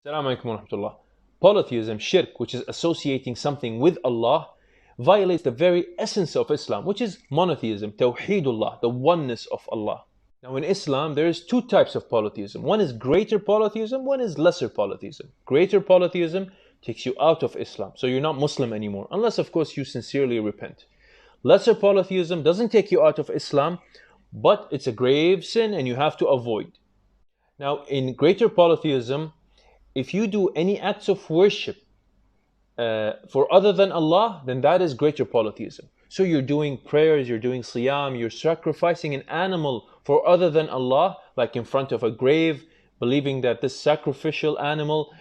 Assalamu alaikum wa rahmatullah. Polytheism, shirk, which is associating something with Allah, violates the very essence of Islam, which is monotheism, tawheedullah, the oneness of Allah. Now in Islam, there is two types of polytheism. One is greater polytheism, one is lesser polytheism. Greater polytheism takes you out of Islam, so you're not Muslim anymore, unless of course you sincerely repent. Lesser polytheism doesn't take you out of Islam, but it's a grave sin and you have to avoid. Now in greater polytheism, if you do any acts of worship for other than Allah, then that is greater polytheism. So you're doing prayers, you're doing siyam, you're sacrificing an animal for other than Allah, like in front of a grave, believing that this sacrificial animal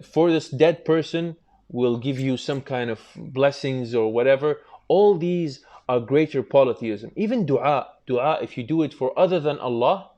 for this dead person will give you some kind of blessings or whatever. All these are greater polytheism. Even dua, if you do it for other than Allah,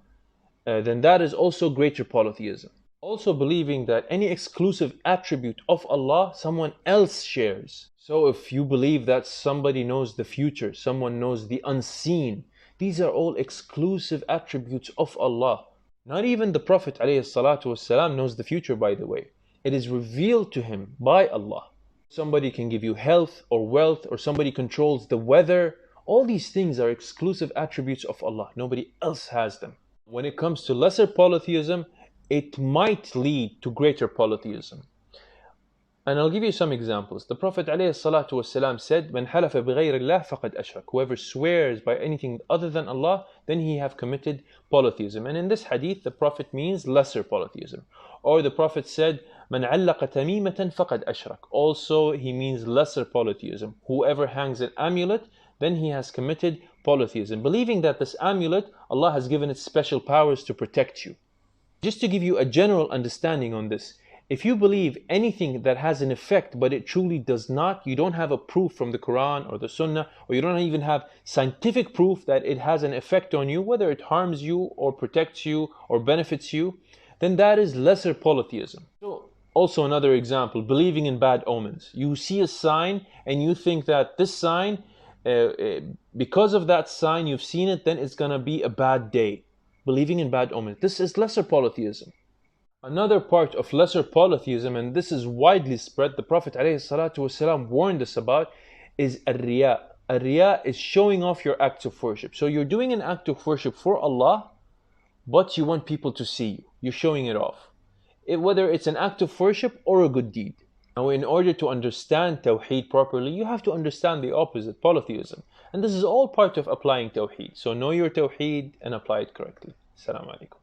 then that is also greater polytheism. Also believing that any exclusive attribute of Allah, someone else shares. So if you believe that somebody knows the future, someone knows the unseen, these are all exclusive attributes of Allah. Not even the Prophet ﷺ knows the future, by the way. It is revealed to him by Allah. Somebody can give you health or wealth, or somebody controls the weather. All these things are exclusive attributes of Allah. Nobody else has them. When it comes to lesser polytheism, it might lead to greater polytheism. And I'll give you some examples. The Prophet ﷺ said, "Man halafa bighayri Allah faqad ashrak." Whoever swears by anything other than Allah, then he have committed polytheism. And in this hadith, the Prophet means lesser polytheism. Or the Prophet said, "Man allaqa tamimatan faqad ashrak." Also, he means lesser polytheism. Whoever hangs an amulet, then he has committed polytheism, believing that this amulet, Allah has given it special powers to protect you. Just to give you a general understanding on this, if you believe anything that has an effect but it truly does not, you don't have a proof from the Quran or the Sunnah, or you don't even have scientific proof that it has an effect on you, whether it harms you or protects you or benefits you, then that is lesser polytheism. So also another example, believing in bad omens. You see a sign and you think that this sign, because of that sign, you've seen it, then it's going to be a bad day. Believing in bad omens. This is lesser polytheism. Another part of lesser polytheism, and this is widely spread, the Prophet ﷺ warned us about, is ar-riya. Ar-riya is showing off your acts of worship. So you're doing an act of worship for Allah, but you want people to see you. You're showing it off. Whether it's an act of worship or a good deed. Now, in order to understand Tawheed properly, you have to understand the opposite, polytheism. And this is all part of applying Tawheed. So know your Tawheed and apply it correctly. Assalamu alaikum.